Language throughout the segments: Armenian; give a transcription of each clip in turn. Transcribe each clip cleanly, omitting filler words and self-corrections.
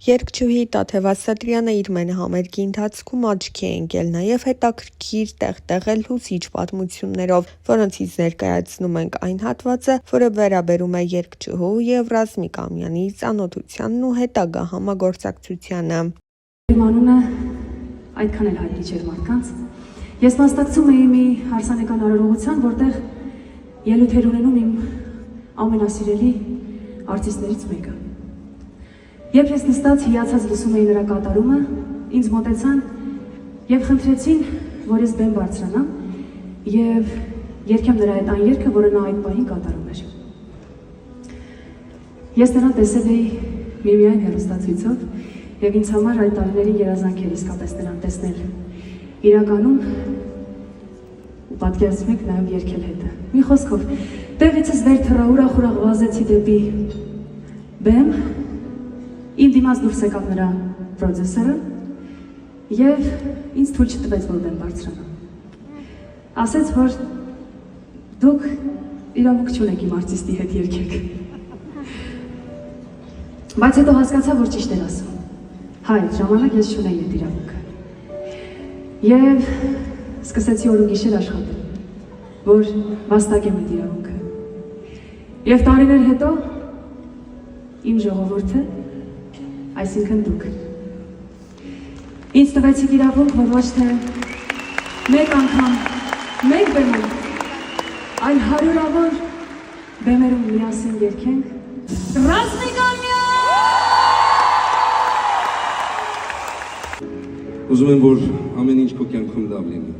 Երգչուհի Տաթև Ասատրյանը իր մենահամերգի ընթացքում աչքի է ընկել նաև հետաքրքիր տեղ-տեղ հուզիչ պատմություններով, որոնցից ներկայացնում ենք այն հատվածը, որը վերաբերում է երգչուհու և Ռազմիկ Ամյանի ծանոթությանն ու հետագա համագործակցությանը։ Իմ անունը այդքան էլ հայտնի չէր մարդկանց։ Ես մասնակցում էի մի հարսանեկան արարողության, որտեղ ելույթ էր ունենում իմ ամենասիրելի արտիստներից մեկը։ Երբ ես նստած հիացած լսում էի նրա կատարումը, ինձ մոտեցան եւ խնդրեցին, որ ես բեմ բարձրանամ եւ երգեմ նրա այդ այն երգը, որը նա այդ պահին կատարում էր։ Ես նրան տեսել էի միմիայն հեռուստացույցով եւ ինձ համար այդ տարիների երազանք էր իսկապես նրան տեսնել իրականում ու պատկերացնեք նաեւ երգել հետը։ Մի խոսքով, տեղիցս վեր թռա ուրախ վազեցի դեպի բեմ։ Իմ դիմաց դուրս եկավ նրա պրոդյուսերը և ինձ թույլ չտվեց, որ բեմ բարձրանամ։ Ասեց, որ դուք իրավունք չունեք իմ արտիստի հետ երգեք։ Բայց հետո հասկացա, որ ճիշտ էր ասում։ Հայ, այդ ժամանակ ես չունեի այդ իրավունքը։ Եվ սկսեցի օր ու գիշեր աշխատել, որ վաստակեմ այդ իրավունքը։ Եվ տարիներ հետո իմ ժողովուրդը, այսինքն դուք, ինձ տվեցիք իրավունք, որ ոչ թե մեկ անգամ, մեկ բեմում, այլ հարյուրավոր բեմերում միասին երգենք Ռազմիկ Ամյան։ Ուզում եմ, որ ամեն ինչ քո կյանքում լավ լինի։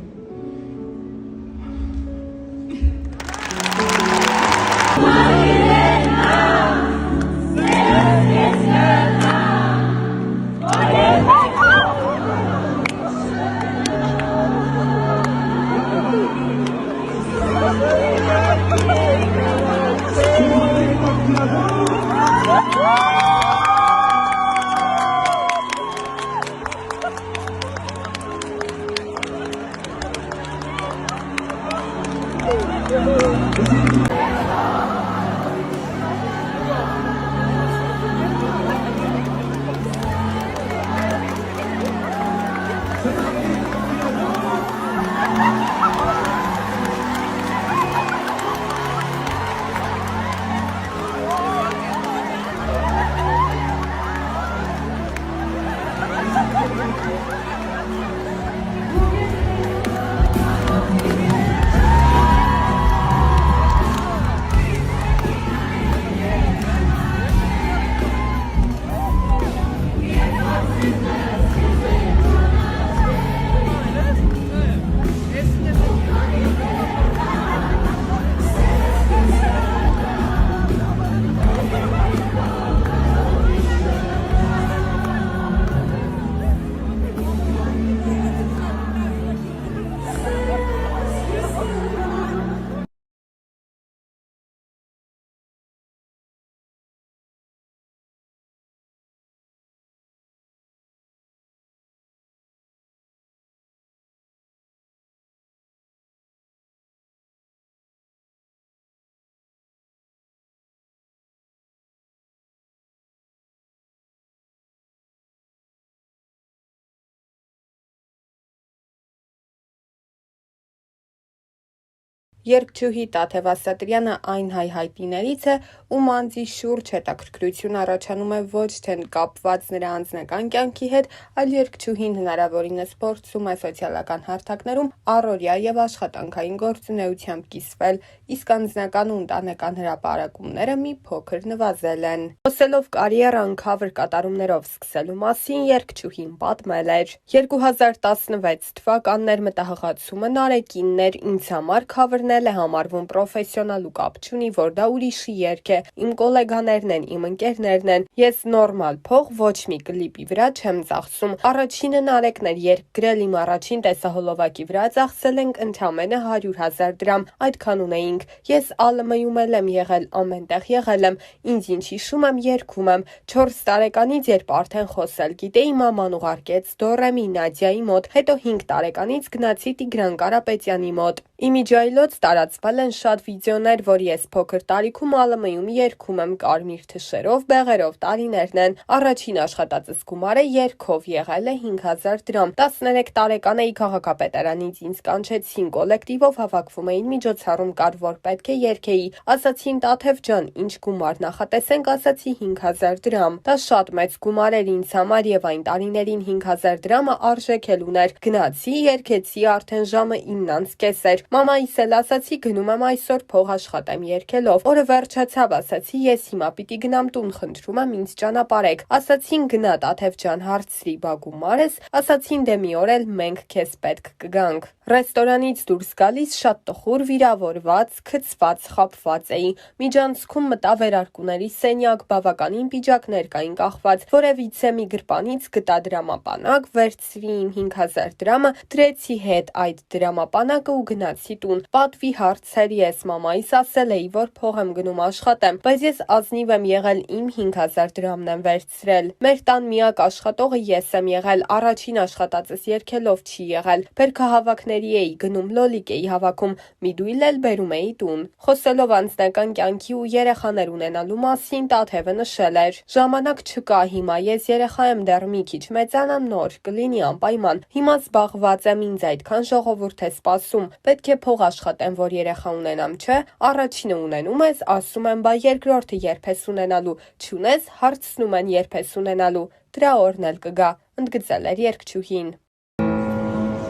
Երգչուհի Տաթև Ասատրյանը այն հայ հայտնիներից է, ում անձի շուրջ հետաքրքրություն առաջանում է ոչ թե կապված նրա անձնական կյանքի հետ, այլ երգչուհին հնարավորինս փորձում է սոցիալական հարթակներում առօրյա և աշխատանքային գործունեությամբ կիսվել, իսկ անձնական ու ընտանեկան հրապարակումները մի փոքր նվազել են։ Խոսելով կարիերան քավր կատարումներով սկսելու մասին, երգչուհին պատմել էր. 2016 թվականներ մտահղացումը Նարեկինն էր, ինձ համար քավրն է համարվում պրոֆեսիոնալ ու կապ չունի, որ դա ուրիշի երգ է, իմ կոլեգաներն են, իմ ընկերներն են, ես նորմալ փող ոչ մի կլիպի վրա չեմ ծախսում։ Առաջինը Նարեկն էր երգ գրել, իմ առաջին տեսահոլովակի վրա ծախսել ենք ընդամենը 100,000 դրամ, այդքան ունեինք։ Ես ԱԼՄ-ում էլ եմ եղել, ամենտեղ եղել եմ, ինձ ինչ հիշում եմ, երգում եմ։ 4 տարեկանից, երբ արդեն խոսել գիտեի, մաման ուղարկեց Դորեմի Նադյայի մոտ, հետո 5 տարեկանից գնացի Տիգրան Կարապետյանի մոտ։ Իմիջայլոց տարածվել են շատ վիդեոներ, որ ես փոքր տարիքում ԱԼՄ-ում երգում եմ կարմիր թշերով, բեղերով, տարիներն են։ Առաջին աշխատածս գումարը երգով եղել է 5000 դրամ։ 13 տարեկան էի, քաղաքապետարանից ինձ կանչեցին, կոլեկտիվով հավաքվում էին, միջոցառում կար, որ պետք է երգեի։ Ասացին Տաթև ջան, ինչ գումար նախատեսենք, ասացի 5000 դրամ։ Դա շատ մեծ գումար էր ինձ համար եւ այն տարիներին 5000 դրամը արժեք էլ ուներ։ Գնացի, երգեցի, արդեն ժամը 9:30 էր։ Մամայիս էլ ասացի գնում եմ այսօր փող աշխատեմ երգելով։ Օրը վերջացավ, ասացի ես հիմա պիտի գնամ տուն, խնդրում եմ ինձ ճանապարհեք։ Ասացին գնա Տաթև ջան, հարցրի բա գումարս, ասացին դե մի օր էլ մենք քեզ պետք կգանք։ Ռեստորանից դուրս գալիս շատ տխուր, վիրավորված, քցված, խաբված էի։ Միջանցքում մտա վերարկուների սենյակ, բավականին պիջակներ կային կախված, որևիցե մի գրպանից գտա դրամապանակ, վերցրի իմ 5000 դրամը, դրեցի հետ այդ դրամապանակը ու գնացի տուն։ Պատվի հարցեր ես մամայիս ասել էի, որ փող եմ գնում աշխատեմ, բայց ես ազնիվ եմ եղել, իմ 5000 դրամն եմ վերցրել։ Մեր տան միակ աշխատողը ես եմ եղել, առաջին աշխատածս երգելով չի եղել։ Բերքահավաքների էի գնում, լոլիկ էի հավաքում, մի դույլ էլ բերում էի տուն։ Խոսելով անձնական կյանքի ու երեխաներ ունենալու մասին, Տաթևը նշել էր. ժամանակ չկա հիմա, ես երեխա եմ, դեռ մի քիչ մեծանամ, նոր կլինի անպայման։ Հիմա զբաղված եմ, ինձ այդքան ժողովուրդ է սպասում, պետք է փող աշխատեմ, որ երեխա ունենամ, չէ։ Առաջինը ունենում ես, ասում եմ, բա երկրորդը երբ ես ունենալու, չունես, հարցնում են երբ ես ունենալու, դրա օրն էլ կգա, ընդգծել էր երգչուհին։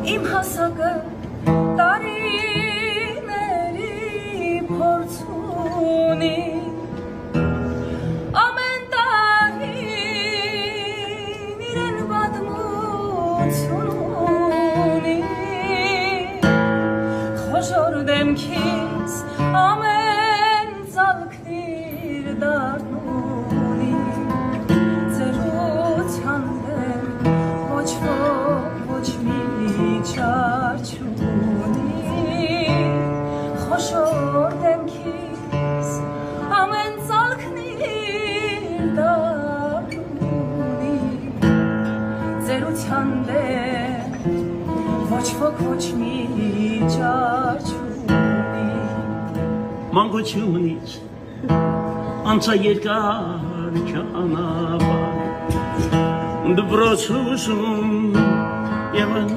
Իմ հասակը տարիների փորձ ունի, ամեն տարին իրեն պատմություն ունի, խոշոր դեմքից ամեն ծալքիր դառնունի, ծերության դեմ ոչ ոք ոչ մի չարչունի, խոշոր դեմքից ամեն ծալքնիր դառնունի, ծերության դեմ ոչ ոք ոչ մի չարչունի։ Մանկությունից անցա երկար ճանապարհ, դպրոցում եղան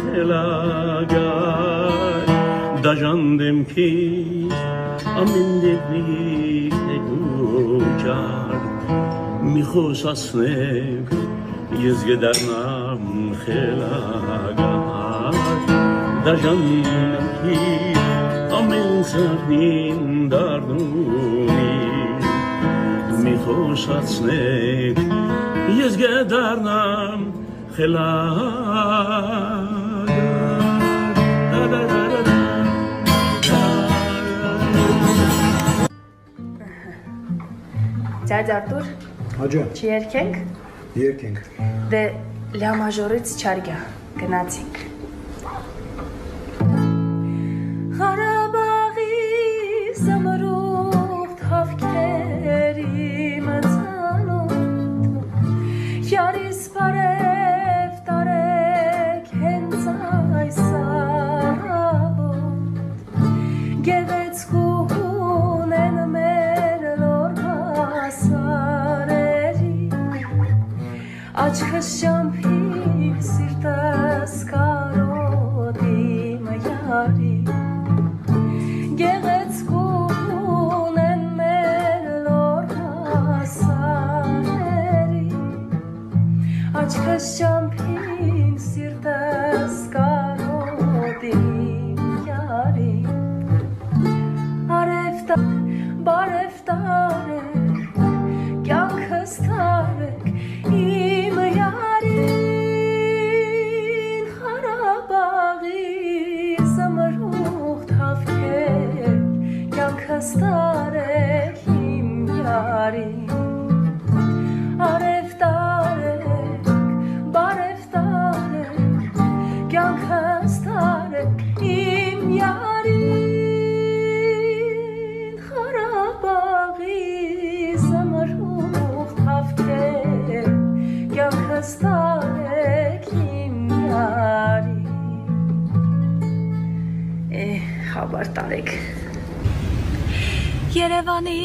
խելագար, դաժան դեմքից ամեն դեպիկ նեգուճար, մի խոսացնեք, ես գդարնամ խելագար, դաժան դեմքից ամեն ծաղնին դարդունի, մի խոսացնեք, ես գդարնամ Ձյաձ Արտուր, Հաջա, չերքենք, երկենք։ դե լա մաժորից չարգա, գնացինք։ Ղարաբաղի զմրուխտ հավքերի մծանոտ, յարիս բարև տարեք հենց այս առավոտ, գեղեցկուն են մեր լոր հասարերի, աչքս շամփի սիրտս կարոտի մյարի, գեղեցկուն են մեր լոր հասարերի, աչքս շամփին սիրտս կարոտի մյարի, բարև տարեք, կյանքս տարեք իմ յարին, Ղարաբաղի զմրուխտ հավքեր, կյանքս տարեք իմ յարին, արև տարեք, տարեք։ Երևանի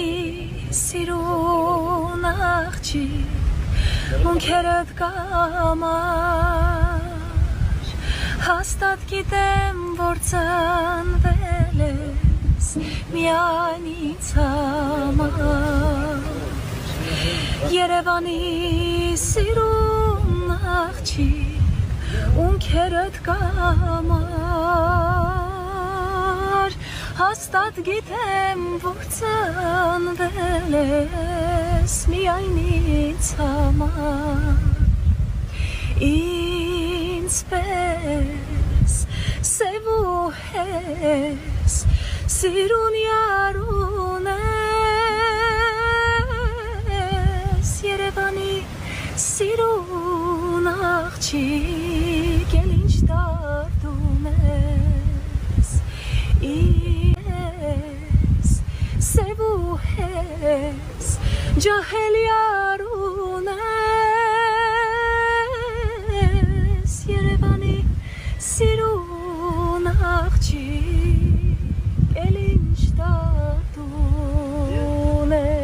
սիրուն աղջիկ ունքերդ կամար հաստատ գիտեմ որ ծնվել ես միայն ինձ համար Երևանի սիրուն աղջիկ ունքերդ կամար Հաստատ գիտեմ, որ ծնվել ես միայն ինձ համար Ինձ պես սև ու հես սիրուն յարուն ես Երևանի սիրուն աղջիկ էլ ինչ դարդում ես Սև ու հես ջահել յարուն ես Երևանի սիրուն աղջիկ էլ ինչ դատուն ես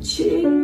She